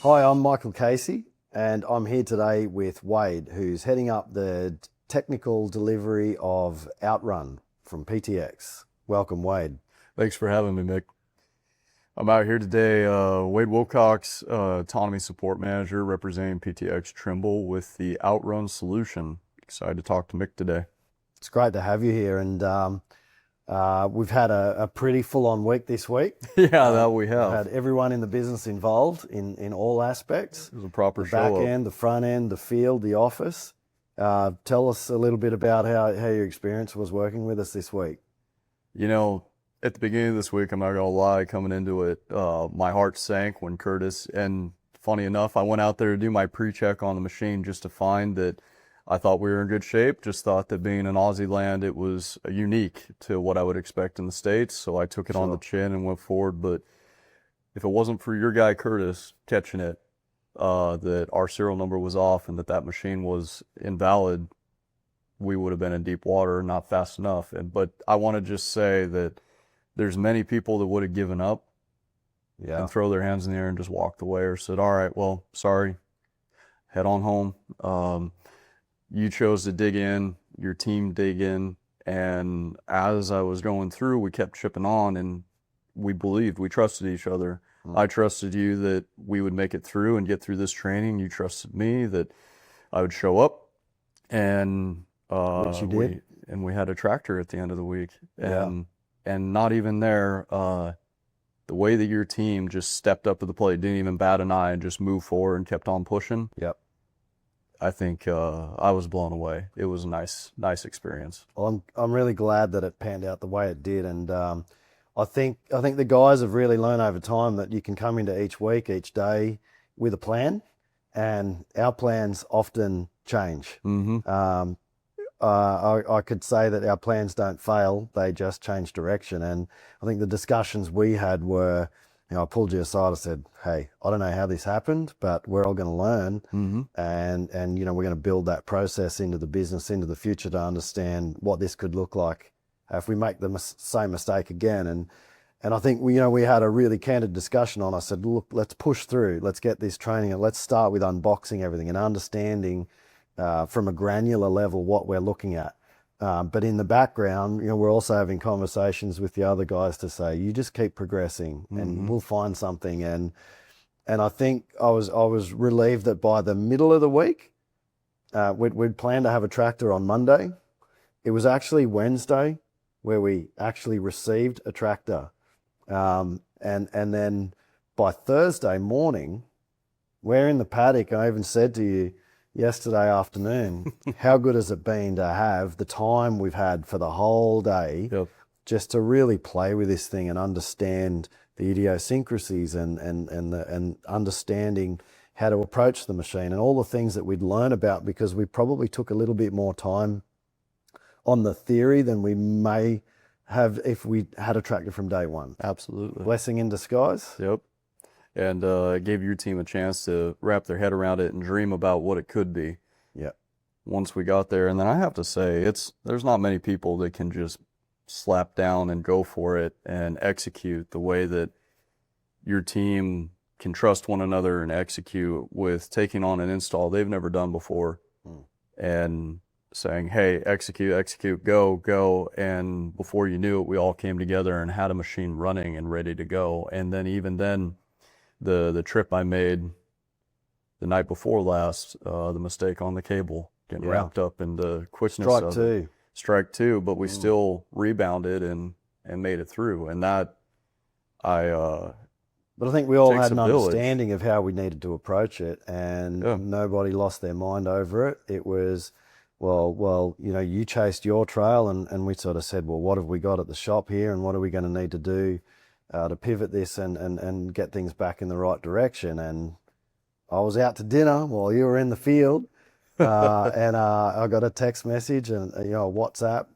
Hi, I'm Michael Casey, and I'm here today with Wade, who's heading up the technical delivery of OutRun from PTX. Welcome, Wade. Thanks for having me, Mick. I'm out here today, Wade Wilcox, Autonomy Support Manager, representing PTX Trimble with the OutRun solution. Excited to talk to Mick today. It's great to have you here, and we've had a pretty full-on week this week. Yeah, that we have. We've had everyone in the business involved in all aspects. It was a proper the show. Back end, the front end, the field, the office. Tell us a little bit about how your experience was working with us this week. You know, at the beginning of this week, I'm not going to lie, coming into it, my heart sank when Curtis, and funny enough, I went out there to do my pre-check on the machine just to find that I thought we were in good shape. Just thought that being in Aussie land, it was unique to what I would expect in the States. So I took it on the chin and went forward. But if it wasn't for your guy, Curtis, catching it, that our serial number was off and that machine was invalid, we would have been in deep water, not fast enough. But I want to just say that there's many people that would have given up and throw their hands in the air and just walked away or said, all right, well, sorry, head on home. You chose to dig in, your team dig in, and as I was going through, we kept chipping on, and we trusted each other. I trusted you that we would make it through and get through this training. You trusted me that I would show up, and which you did. We had a tractor at the end of the week. And not even there, the way that your team just stepped up to the plate, didn't even bat an eye, and just moved forward and kept on pushing. Yep. I think I was blown away. It was a nice experience. Well, I'm really glad that it panned out the way it did, and I think the guys have really learned over time that you can come into each week, each day with a plan, and our plans often change. Mm-hmm. I could say that our plans don't fail; they just change direction. And I think the discussions we had were, I pulled you aside. I said, "Hey, I don't know how this happened, but we're all going to learn, and we're going to build that process into the business, into the future, to understand what this could look like if we make the same mistake again." And I think we had a really candid discussion on. I said, "Look, let's push through. Let's get this training, and let's start with unboxing everything and understanding from a granular level what we're looking at." But in the background, we're also having conversations with the other guys to say, you just keep progressing and we'll find something. And I think I was relieved that by the middle of the week, we'd planned to have a tractor on Monday. It was actually Wednesday where we actually received a tractor. And then by Thursday morning, we're in the paddock. I even said to you, yesterday afternoon, how good has it been to have the time we've had for the whole day just to really play with this thing and understand the idiosyncrasies and understanding how to approach the machine and all the things that we'd learn about, because we probably took a little bit more time on the theory than we may have if we had a tractor from day one. Absolutely. Blessing in disguise. Yep. And it gave your team a chance to wrap their head around it and dream about what it could be. Yeah. Once we got there, and then I have to say, there's not many people that can just slap down and go for it and execute the way that your team can trust one another and execute with taking on an install they've never done before and saying, hey, execute, go. And before you knew it, we all came together and had a machine running and ready to go. And then even then, the trip I made the night before last, the mistake on the cable, getting wrapped up in the quickness of strike two, but we still rebounded and made it through. And that but I think we all had an understanding of how we needed to approach it, and nobody lost their mind over it. It was, well, you chased your trail, and we sort of said, well, what have we got at the shop here, and what are we going to need to do to pivot this and get things back in the right direction. And I was out to dinner while you were in the field, and I got a text message and a WhatsApp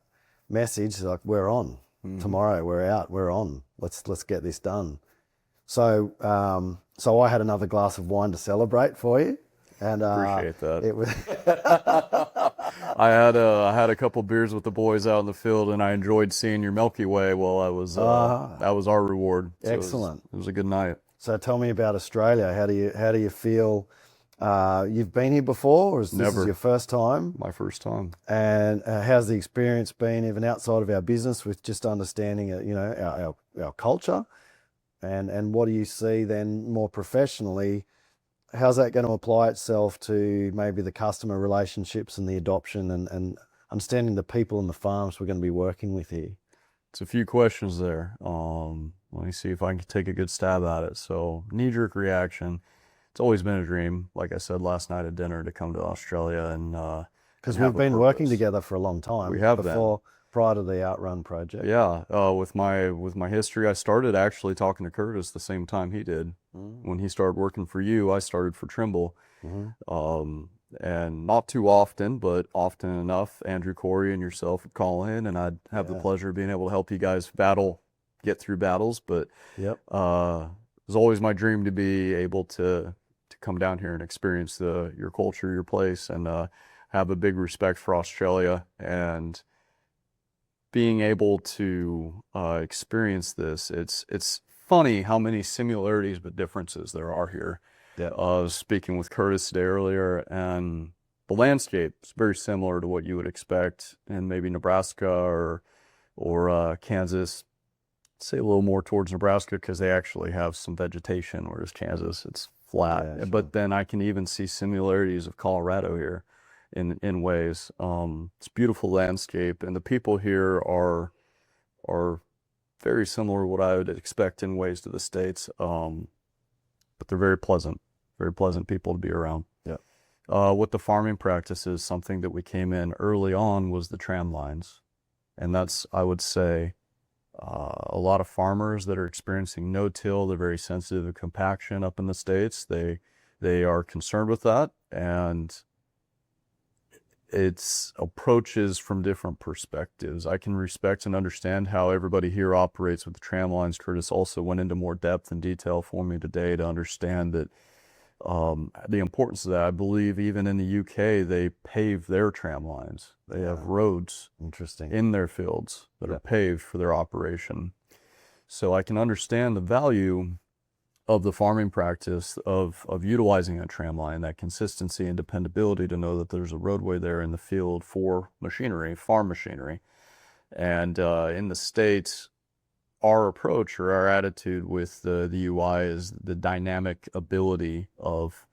message like, we're on tomorrow, we're out, we're on, let's get this done. So I had another glass of wine to celebrate for you. And appreciate that. It was I had a couple beers with the boys out in the field, and I enjoyed seeing your Milky Way while I was. That was our reward. So excellent. It was a good night. So tell me about Australia. How do you feel? You've been here before, or is this Never. your first time? My first time. And how's the experience been, even outside of our business, with just understanding, our culture, and what do you see then more professionally? How's that going to apply itself to maybe the customer relationships and the adoption and understanding the people and the farms we're going to be working with here? It's a few questions there. Let me see if I can take a good stab at it. So, knee-jerk reaction. It's always been a dream, like I said last night at dinner, to come to Australia and because we've been working together for a long time. We have been. Prior to the OutRun project. Yeah, with my history, I started actually talking to Curtis the same time he did. When he started working for you, I started for Trimble. And not too often, but often enough, Andrew Corey and yourself would call in, and I'd have the pleasure of being able to help you guys get through battles. But it was always my dream to be able to come down here and experience your culture, your place, and have a big respect for Australia. And being able to experience this, it's funny how many similarities but differences there are here. I was speaking with Curtis today earlier, and the landscape is very similar to what you would expect in maybe Nebraska or Kansas. I'd say a little more towards Nebraska because they actually have some vegetation, whereas Kansas, it's flat. Yeah, sure. But then I can even see similarities of Colorado here in ways. It's a beautiful landscape, and the people here are very similar to what I would expect in ways to the States. But they're very pleasant people to be around. With the farming practices, something that we came in early on was the tram lines. And that's, I would say, a lot of farmers that are experiencing no-till, they're very sensitive to compaction up in the States. They are concerned with that, and it's approaches from different perspectives. I can respect and understand how everybody here operates with the tram lines. Curtis also went into more depth and detail for me today to understand that the importance of that. I believe even in the UK, they pave their tram lines. They have roads in their fields that are paved for their operation. So I can understand the value of the farming practice of utilizing a tram line, that consistency and dependability to know that there's a roadway there in the field for machinery, farm machinery. And in the States, our approach or our attitude with the UI is the dynamic ability of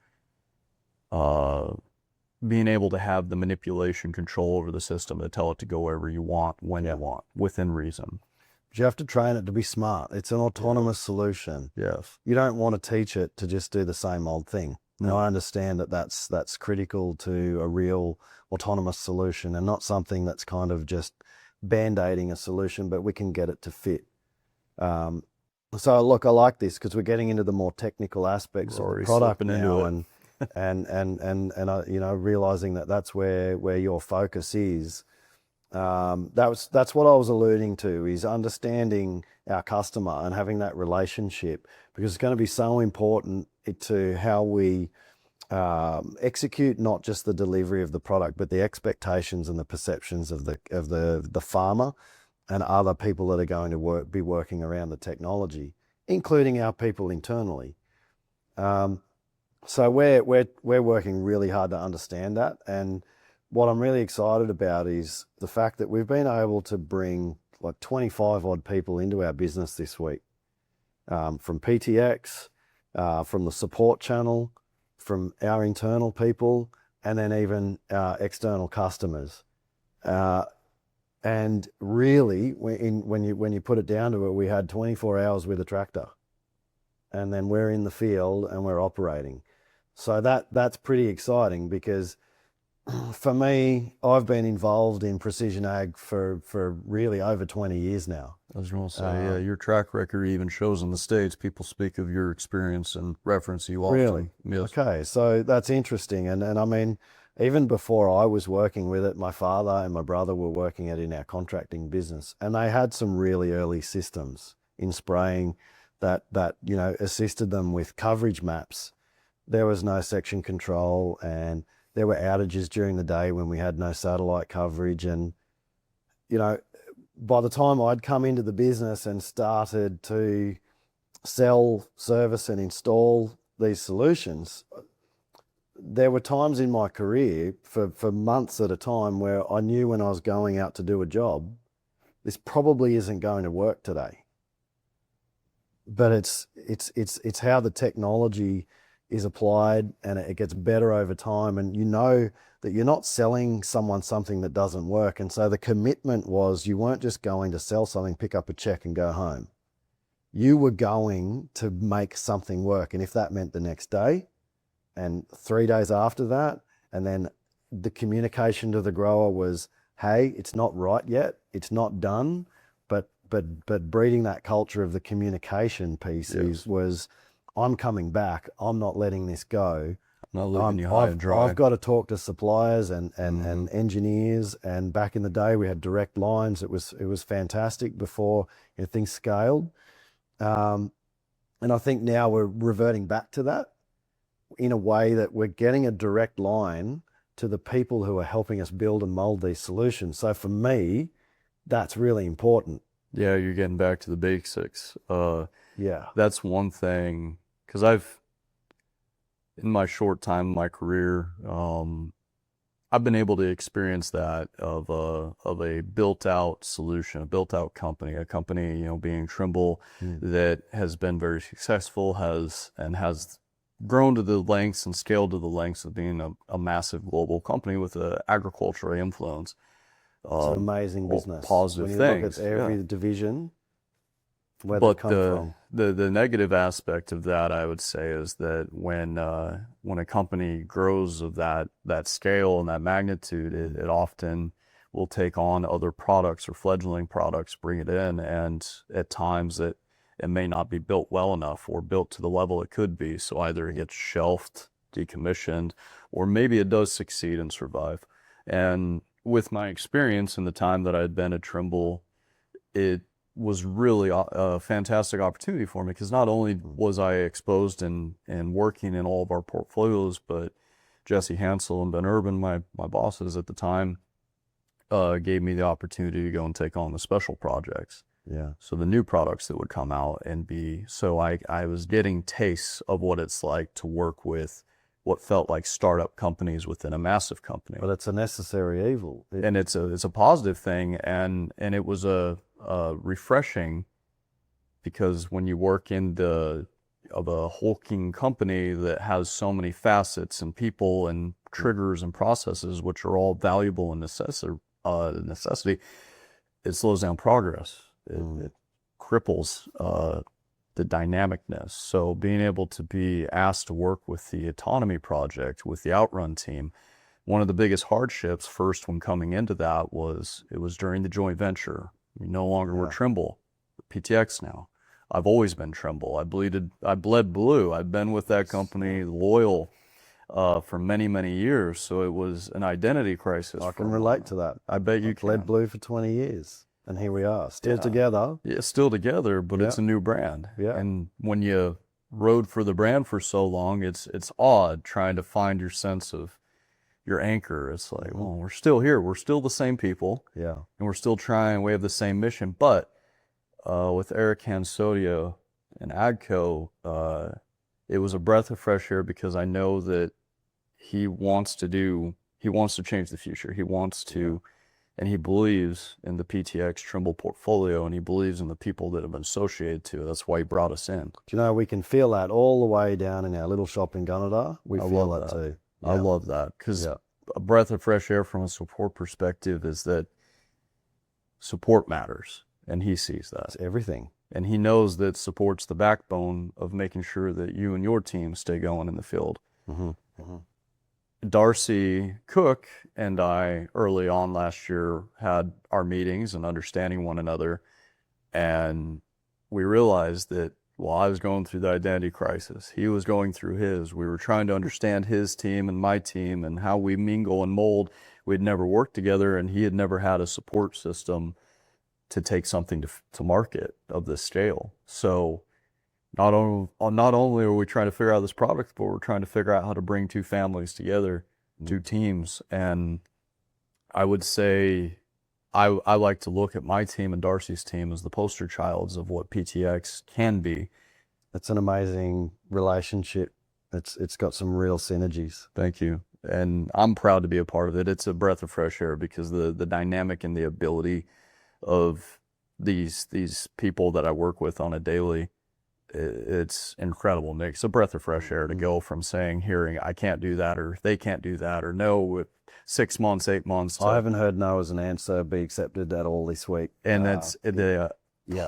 being able to have the manipulation control over the system to tell it to go wherever you want, when you want, within reason. You have to train it to be smart. It's an autonomous solution. Yes. You don't want to teach it to just do the same old thing. Now, I understand that that's critical to a real autonomous solution and not something that's kind of just band-aiding a solution, but we can get it to fit. So look, I like this because we're getting into the more technical aspects of the product now, and realizing that that's where your focus is. That's what I was alluding to, is understanding our customer and having that relationship, because it's going to be so important to how we execute not just the delivery of the product, but the expectations and the perceptions of the farmer and other people that are going to be working around the technology, including our people internally. So we're working really hard to understand that, and what I'm really excited about is the fact that we've been able to bring like 25 odd people into our business this week, from PTX, from the support channel, from our internal people, and then even our external customers. And really, when you put it down to it, we had 24 hours with a tractor, and then we're in the field and we're operating. So that's pretty exciting, because for me, I've been involved in precision ag for really over 20 years now. I was going to say, your track record even shows in the States. People speak of your experience and reference you often. Really? Yes. Okay, so that's interesting. And I mean, even before I was working with it, my father and my brother were working it in our contracting business, and they had some really early systems in spraying that assisted them with coverage maps. There was no section control, and there were outages during the day when we had no satellite coverage. And, by the time I'd come into the business and started to sell, service, and install these solutions, there were times in my career for months at a time where I knew when I was going out to do a job, this probably isn't going to work today. But it's how the technology is applied, and it gets better over time, and you know that you're not selling someone something that doesn't work. And so the commitment was, you weren't just going to sell something, pick up a check and go home. You were going to make something work. And if that meant the next day and 3 days after that, and then the communication to the grower was, hey, it's not right yet, it's not done, but breeding that culture of the communication piece was, I'm coming back, I'm not letting this go. Not leaving you high and dry. I've got to talk to suppliers and engineers, and back in the day we had direct lines. It was fantastic before things scaled. And I think now we're reverting back to that in a way that we're getting a direct line to the people who are helping us build and mold these solutions. So for me, that's really important. Yeah, you're getting back to the basics. Yeah. That's one thing, because in my short time in my career, I've been able to experience that of a built-out solution, a built-out company, a company, being Trimble, that has been very successful, has grown to the lengths and scaled to the lengths of being a massive global company with an agricultural influence. It's an amazing business. Positive when you things. Look at every division, where But they come from. the negative aspect of that, I would say, is that when a company grows of that scale and that magnitude, it often will take on other products or fledgling products, bring it in, and at times it may not be built well enough or built to the level it could be. So either it gets shelved, decommissioned, or maybe it does succeed and survive. And with my experience in the time that I had been at Trimble, it was really a fantastic opportunity for me, because not only was I exposed and working in all of our portfolios, but Jesse Hansel and Ben Urban, my bosses at the time, gave me the opportunity to go and take on the special projects. Yeah. So the new products that would come out so I was getting tastes of what it's like to work with what felt like startup companies within a massive company. But it's a necessary evil. And it's a positive thing, and it was a refreshing, because when you work in a hulking company that has so many facets and people and triggers and processes, which are all valuable and necessity, it slows down progress. It cripples the dynamicness. So being able to be asked to work with the Autonomy project, with the OutRun team, one of the biggest hardships first when coming into that was it was during the joint venture. We no longer were Trimble, PTX now. I've always been Trimble. I bled blue. I've been with that company, loyal, for many, many years. So it was an identity crisis. I can relate to that. I bet you can. Bled blue for 20 years. And here we are, still together. Yeah, still together, but it's a new brand. Yeah. And when you rode for the brand for so long, it's odd trying to find your sense of your anchor. It's like, well, we're still here. We're still the same people. Yeah. And we're still trying. We have the same mission. But with Eric Hansotia and AGCO, it was a breath of fresh air, because I know that he wants to change the future. He wants to... And he believes in the PTX Trimble portfolio, and he believes in the people that have been associated to it. That's why he brought us in. Do you know, we can feel that all the way down in our little shop in Gunnedah. We feel that too. Yeah. I love that, because a breath of fresh air from a support perspective is that support matters, and he sees that. It's everything. And he knows that support's the backbone of making sure that you and your team stay going in the field. Mm-hmm. Mm-hmm. Darcy Cook and I, early on last year, had our meetings and understanding one another, and we realized that while I was going through the identity crisis, he was going through his. We were trying to understand his team and my team and how we mingle and mold. We'd never worked together, and he had never had a support system to take something to market of this scale. So not only are we trying to figure out this product, but we're trying to figure out how to bring two families together, two teams. And I would say I like to look at my team and Darcy's team as the poster childs of what PTX can be. It's an amazing relationship. It's got some real synergies. Thank you. And I'm proud to be a part of it. It's a breath of fresh air because the dynamic and the ability of these people that I work with on a daily, it's incredible, Nick. It's a breath of fresh air to go from hearing I can't do that, or they can't do that, or no with 6 months, 8 months. I haven't heard no as an answer be accepted at all this week. And that's the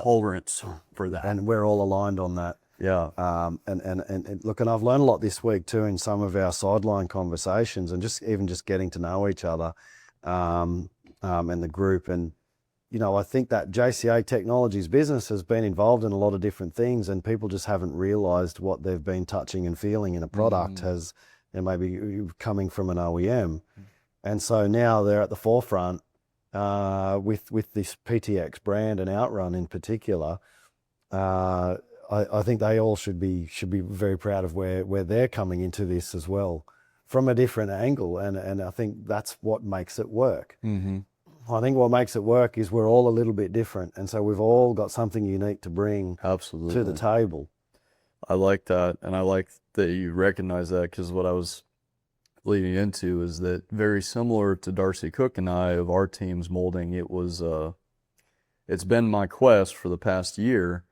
tolerance for that. And we're all aligned on that. Yeah. And look, and I've learned a lot this week too in some of our sideline conversations, and just getting to know each other, and the group. And, you know, I think that JCA Technologies business has been involved in a lot of different things, and people just haven't realized what they've been touching and feeling in a product has, and maybe coming from an OEM. And so now they're at the forefront, with this PTX brand and OutRun in particular. I think they all should be very proud of where they're coming into this as well, from a different angle, and I think that's what makes it work. I think what makes it work is we're all a little bit different, and so we've all got something unique to bring to the table. I like that, and I like that you recognize that, because what I was leading into is that very similar to Darcy Cook and I of our team's molding, it's been my quest for the past year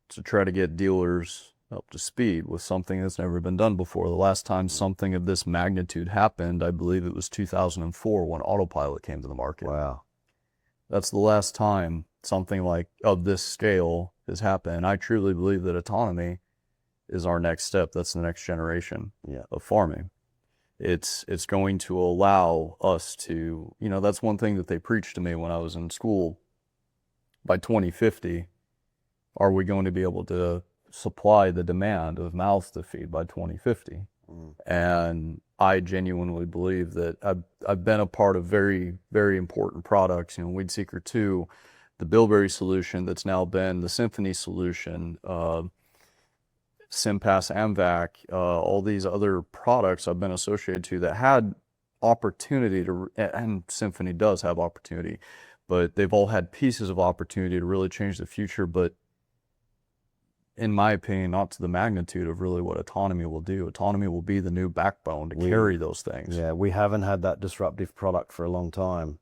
to try to get dealers up to speed with something that's never been done before. The last time something of this magnitude happened, I believe it was 2004 when Autopilot came to the market. Wow. That's the last time something like of this scale has happened. I truly believe that autonomy is our next step. That's the next generation of farming. It's going to allow us to, you know, that's one thing that they preached to me when I was in school. By 2050, are we going to be able to supply the demand of mouths to feed by 2050? And I genuinely believe that I've been a part of very, very important products, you know, Weed Seeker 2, the Bilberry solution that's now been the Symphony solution, SimPass AMVAC, all these other products I've been associated to that had opportunity to, and Symphony does have opportunity, but they've all had pieces of opportunity to really change the future, but in my opinion, not to the magnitude of really what autonomy will do. Autonomy will be the new backbone to carry those things. Yeah, we haven't had that disruptive product for a long time.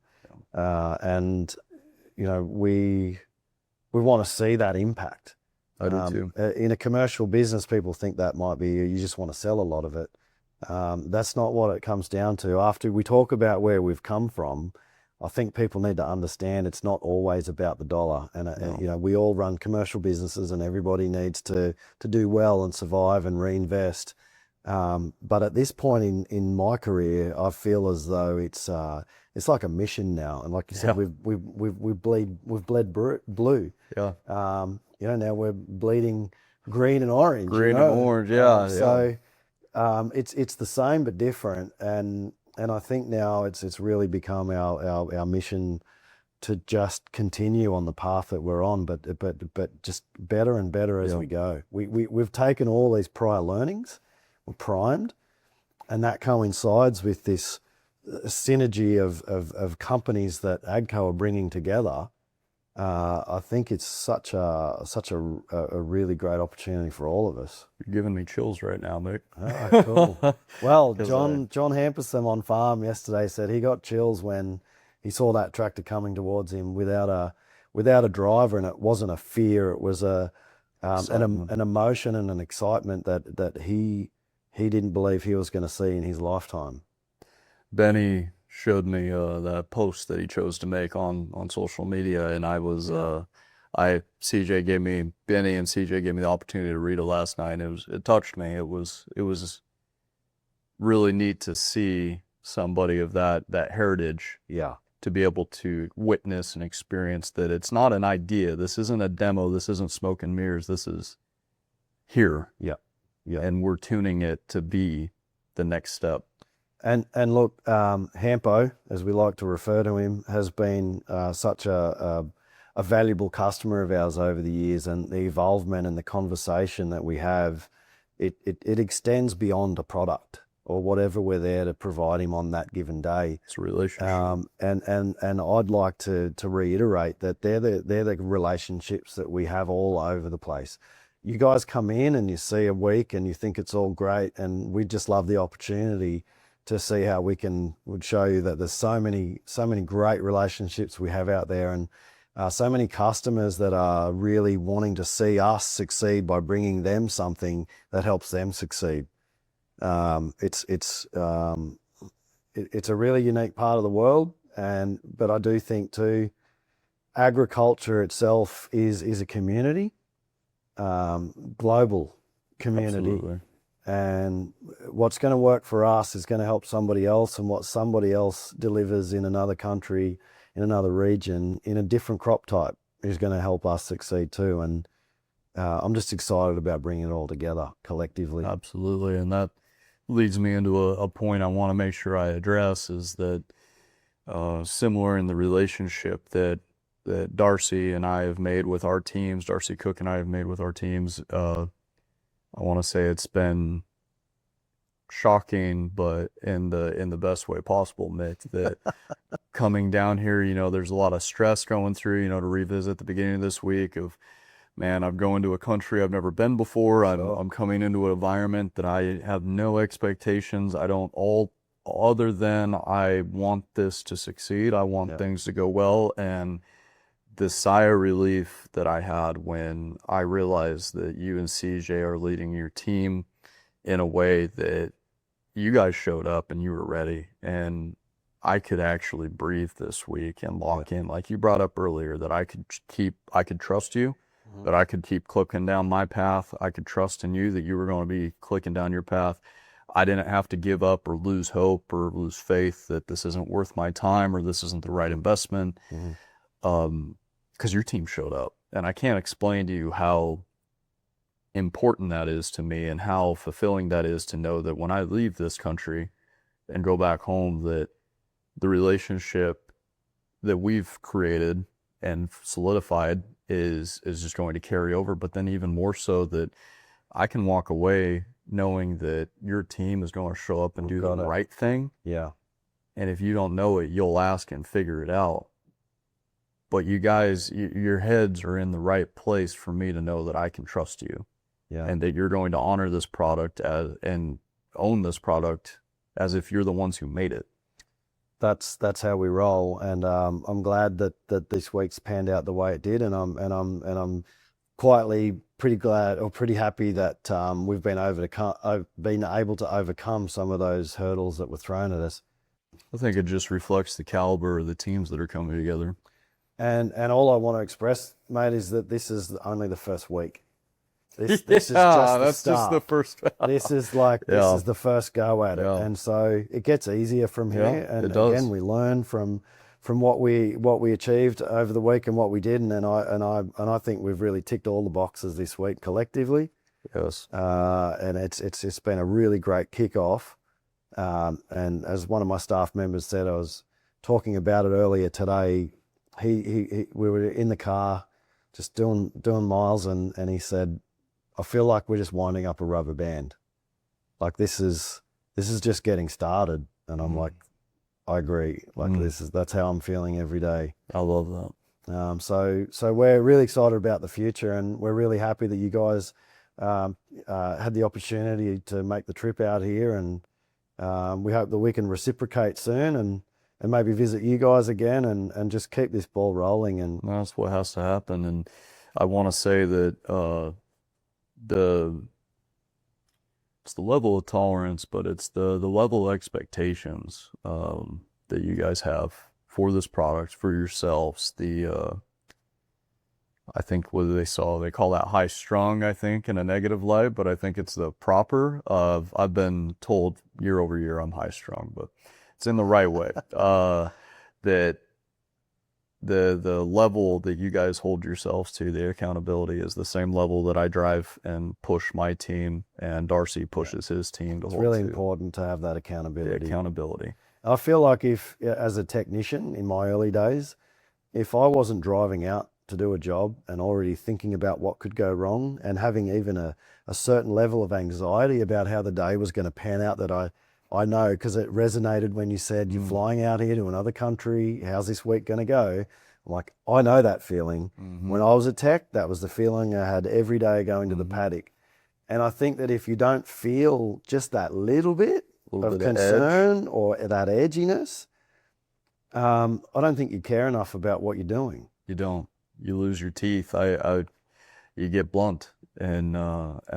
And, you know, we want to see that impact. I do too. In a commercial business, people think that might be, you just want to sell a lot of it. That's not what it comes down to. After we talk about where we've come from, I think people need to understand it's not always about the dollar. And, you know, we all run commercial businesses, and everybody needs to do well and survive and reinvest. But at this point in my career, I feel as though it's like a mission now. And like you said, we've bled blue. Yeah. You know, now we're bleeding green and orange. Green and orange, So it's the same but different. And I think now it's really become our mission to just continue on the path that we're on, but just better and better as we go. We've taken all these prior learnings, we're primed, and that coincides with this synergy of companies that AGCO are bringing together. I think it's such a really great opportunity for all of us. You're giving me chills right now, Mick. Oh, cool. Well, John Hamperson on farm yesterday said he got chills when he saw that tractor coming towards him without a driver, and it wasn't a fear. It was an emotion and an excitement that he didn't believe he was going to see in his lifetime. Benny showed me that post that he chose to make on social media, and I was Benny and CJ gave me the opportunity to read it last night, and it touched me. It was really neat to see somebody of that heritage to be able to witness and experience that it's not an idea. This isn't a demo. This isn't smoke and mirrors. This is here. Yeah. And we're tuning it to be the next step. And look, Hampo, as we like to refer to him, has been such a valuable customer of ours over the years, and the involvement and the conversation that we have, it extends beyond a product or whatever we're there to provide him on that given day. It's a relationship. And I'd like to reiterate that they're the relationships that we have all over the place. you guys come in and you see a week and you think it's all great, and we just love the opportunity to see how would show you that there's so many great relationships we have out there, and so many customers that are really wanting to see us succeed by bringing them something that helps them succeed. It's a really unique part of the world, but I do think too, agriculture itself is a community, global community. Absolutely. And what's going to work for us is going to help somebody else, and what somebody else delivers in another country, in another region, in a different crop type is going to help us succeed too. And I'm just excited about bringing it all together collectively. Absolutely. And that leads me into a point I want to make sure I address, is that similar in the relationship that Darcy and I have made with our teams, Darcy Cook and I have made with our teams, I want to say it's been shocking, but in the best way possible, Mick, that coming down here, there's a lot of stress going through, to revisit the beginning of this week of, man, I'm going to a country I've never been before. I'm coming into an environment that I have no expectations. I don't other than I want this to succeed. I want things to go well. And the sigh of relief that I had when I realized that you and CJ are leading your team in a way that you guys showed up and you were ready, and I could actually breathe this week and lock in, like you brought up earlier, that I could trust you, that I could keep clicking down my path. I could trust in you that you were going to be clicking down your path. I didn't have to give up or lose hope or lose faith that this isn't worth my time or this isn't the right investment. Because your team showed up, and I can't explain to you how important that is to me and how fulfilling that is to know that when I leave this country and go back home, that the relationship that we've created and solidified is just going to carry over. But then even more so, that I can walk away knowing that your team is going to show up and do the right thing. Yeah. And if you don't know it, you'll ask and figure it out. But you guys, your heads are in the right place for me to know that I can trust you, and that you're going to honor this product and own this product as if you're the ones who made it. That's how we roll, and I'm glad that this week's panned out the way it did, and I'm quietly pretty glad or pretty happy that we've been able to overcome some of those hurdles that were thrown at us. I think it just reflects the caliber of the teams that are coming together. And all I want to express, mate, is that this is only the first week. This is just the start. Just the first. This is the first go at it, and so it gets easier from here. And again, we learn from what we achieved over the week and what we did, and I think we've really ticked all the boxes this week collectively. Yes. And it's been a really great kickoff. And as one of my staff members said, I was talking about it earlier today. We were in the car just doing miles, and he said, I feel like we're just winding up a rubber band. Like this is just getting started. And I'm like, I agree. Like that's how I'm feeling every day. I love that. So we're really excited about the future, and we're really happy that you guys had the opportunity to make the trip out here, and we hope that we can reciprocate soon and maybe visit you guys again and just keep this ball rolling. And that's what has to happen. And I want to say that it's the level of tolerance, but it's the level of expectations that you guys have for this product, for yourselves. I think they call that high strung, I think, in a negative light, but I think it's the proper of, I've been told year over year I'm high strung, but it's in the right way. That the level that you guys hold yourselves to, the accountability, is the same level that I drive and push my team, and Darcy pushes his team to hold to. It's really important to have that accountability. The accountability. I feel like if, as a technician in my early days, if I wasn't driving out to do a job and already thinking about what could go wrong and having even a certain level of anxiety about how the day was going to pan out, that I know, because it resonated when you said you're flying out here to another country, how's this week going to go? I'm like, I know that feeling. Mm-hmm. When I was a tech, that was the feeling I had every day going to the paddock. And I think that if you don't feel just that little bit of concern or that edginess, I don't think you care enough about what you're doing. You don't. You lose your teeth. You get blunt, and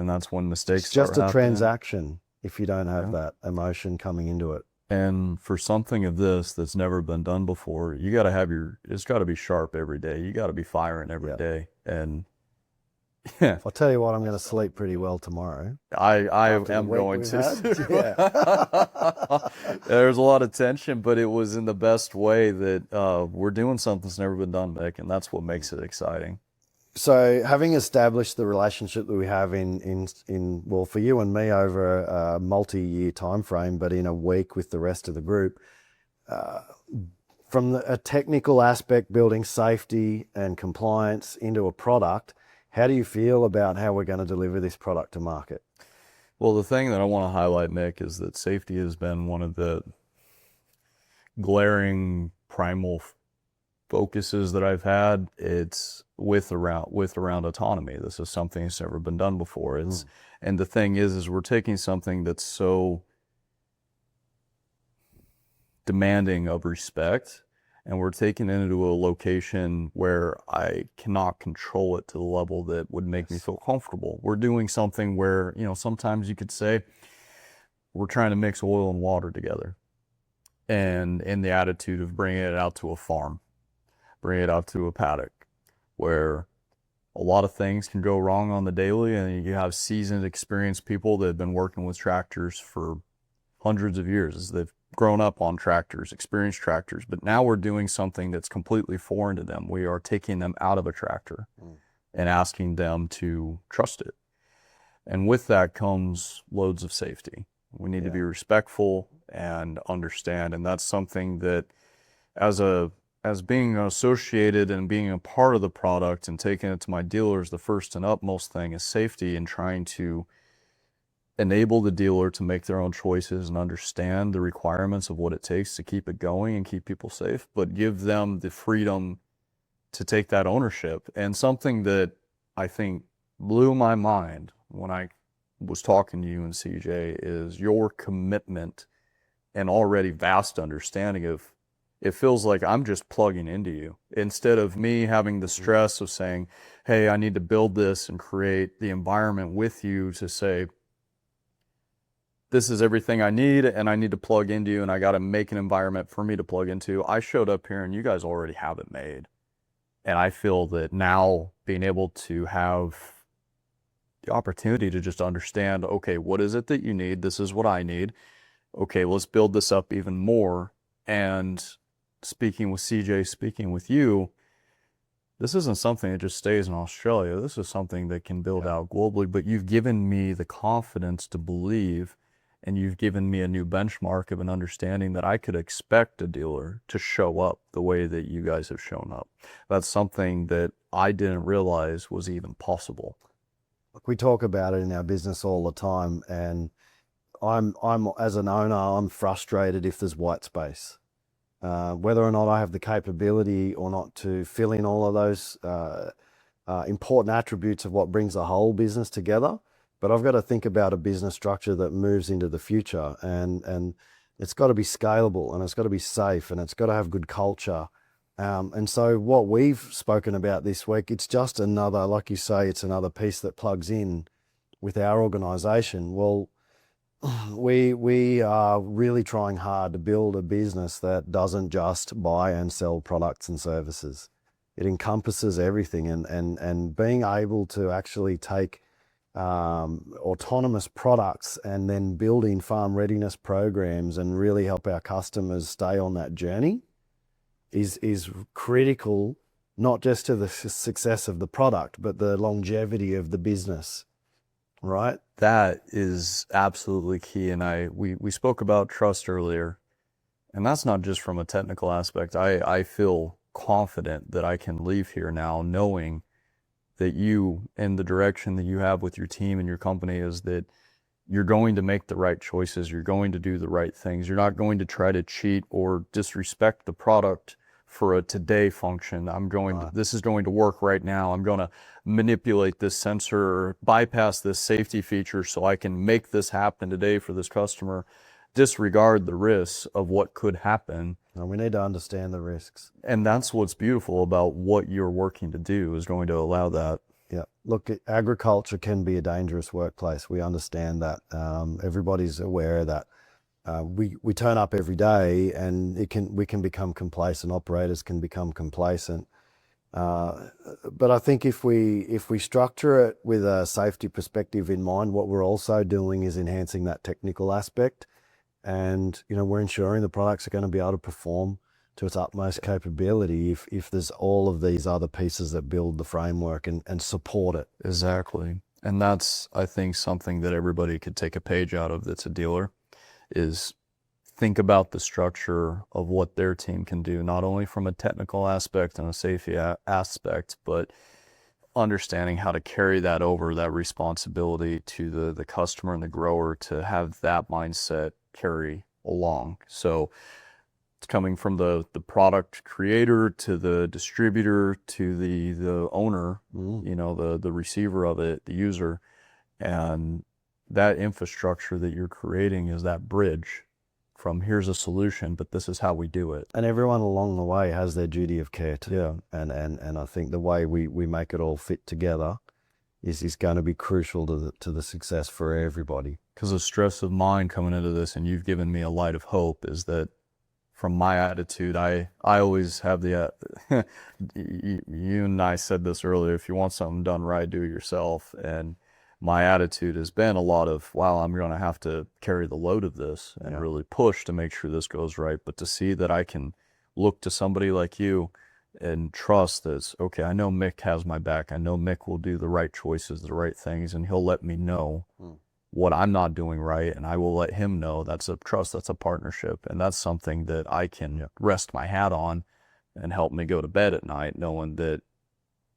that's when mistakes It's just start a happening. transaction if you don't have that emotion coming into it. And for something of this that's never been done before, you got to have it's got to be sharp every day. You got to be firing every day. And I'll tell you what, I'm going to sleep pretty well tomorrow. I am going to. There's a lot of tension, but it was in the best way that we're doing something that's never been done, Nick, and that's what makes it exciting. So having established the relationship that we have in well, for you and me over a multi-year time frame, but in a week with the rest of the group, from a technical aspect, building safety and compliance into a product, how do you feel about how we're going to deliver this product to market? Well, the thing that I want to highlight, Nick, is that safety has been one of the glaring primal focuses that I've had. It's with around autonomy. This is something that's never been done before. And the thing is we're taking something that's so demanding of respect, and we're taking it into a location where I cannot control it to the level that would make me feel comfortable. We're doing something where, sometimes you could say we're trying to mix oil and water together, and in the attitude of bringing it out to a farm, bring it out to a paddock where a lot of things can go wrong on the daily, and you have seasoned, experienced people that have been working with tractors for hundreds of years. They've grown up on tractors, experienced tractors, but now we're doing something that's completely foreign to them. We are taking them out of a tractor and asking them to trust it. And with that comes loads of safety. We need to be respectful and understand, and that's something that as being associated and being a part of the product and taking it to my dealers, the first and utmost thing is safety, and trying to enable the dealer to make their own choices and understand the requirements of what it takes to keep it going and keep people safe, but give them the freedom to take that ownership. And something that I think blew my mind when I was talking to you and CJ is your commitment and already vast understanding of, it feels like I'm just plugging into you instead of me having the stress of saying, hey, I need to build this and create the environment with you to say, this is everything I need, and I need to plug into you, and I got to make an environment for me to plug into. I showed up here and you guys already have it made. And I feel that now being able to have the opportunity to just understand, okay, what is it that you need? This is what I need. Okay, let's build this up even more. And speaking with CJ, speaking with you, this isn't something that just stays in Australia. This is something that can build out globally, but you've given me the confidence to believe, and you've given me a new benchmark of an understanding that I could expect a dealer to show up the way that you guys have shown up. That's something that I didn't realize was even possible. We talk about it in our business all the time, and I'm as an owner, I'm frustrated if there's white space. Whether or not I have the capability or not to fill in all of those important attributes of what brings the whole business together. But I've got to think about a business structure that moves into the future, and it's got to be scalable, and it's got to be safe, and it's got to have good culture. And so what we've spoken about this week, it's just another, like you say, it's another piece that plugs in with our organization. Well, we are really trying hard to build a business that doesn't just buy and sell products and services. It encompasses everything, and being able to actually take autonomous products and then building farm readiness programs and really help our customers stay on that journey is critical, not just to the success of the product, but the longevity of the business, right? That is absolutely key. And we spoke about trust earlier, and that's not just from a technical aspect. I feel confident that I can leave here now knowing that you, and the direction that you have with your team and your company, is that you're going to make the right choices. You're going to do the right things. You're not going to try to cheat or disrespect the product for a today function. This is going to work right now. I'm going to manipulate this sensor, or bypass this safety feature so I can make this happen today for this customer. Disregard the risks of what could happen. And we need to understand the risks. And that's what's beautiful about what you're working to do, is going to allow that. Yeah. Look, agriculture can be a dangerous workplace. We understand that. Everybody's aware of that. We turn up every day, and we can become complacent. Operators can become complacent. But I think if we structure it with a safety perspective in mind, what we're also doing is enhancing that technical aspect. And, we're ensuring the products are going to be able to perform to its utmost capability if there's all of these other pieces that build the framework and support it. Exactly. And that's, I think, something that everybody could take a page out of that's a dealer, is think about the structure of what their team can do, not only from a technical aspect and a safety aspect, but understanding how to carry that over, that responsibility to the customer and the grower, to have that mindset carry along. So it's coming from the product creator to the distributor to the owner, the receiver of it, the user. And that infrastructure that you're creating is that bridge from here's a solution, but this is how we do it. And everyone along the way has their duty of care too. Yeah. And I think the way we make it all fit together is going to be crucial to the success for everybody. Because the stress of mind coming into this, and you've given me a light of hope, is that from my attitude, I always have the, you and I said this earlier, if you want something done right, do it yourself. And my attitude has been a lot of, wow, I'm going to have to carry the load of this and really push to make sure this goes right. But to see that I can look to somebody like you and trust that, okay, I know Mick has my back. I know Mick will do the right choices, the right things, and he'll let me know what I'm not doing right, and I will let him know. That's a trust, that's a partnership, and that's something that I can rest my hat on and help me go to bed at night, knowing that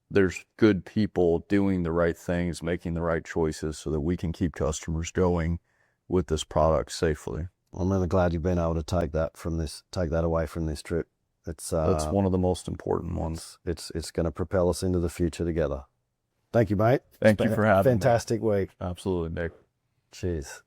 there's good people doing the right things, making the right choices, so that we can keep customers going with this product safely. I'm really glad you've been able to take that away from this trip. That's one of the most important ones. It's going to propel us into the future together. Thank you, mate. Thank you for having me. Fantastic week. Absolutely, Nick. Cheers.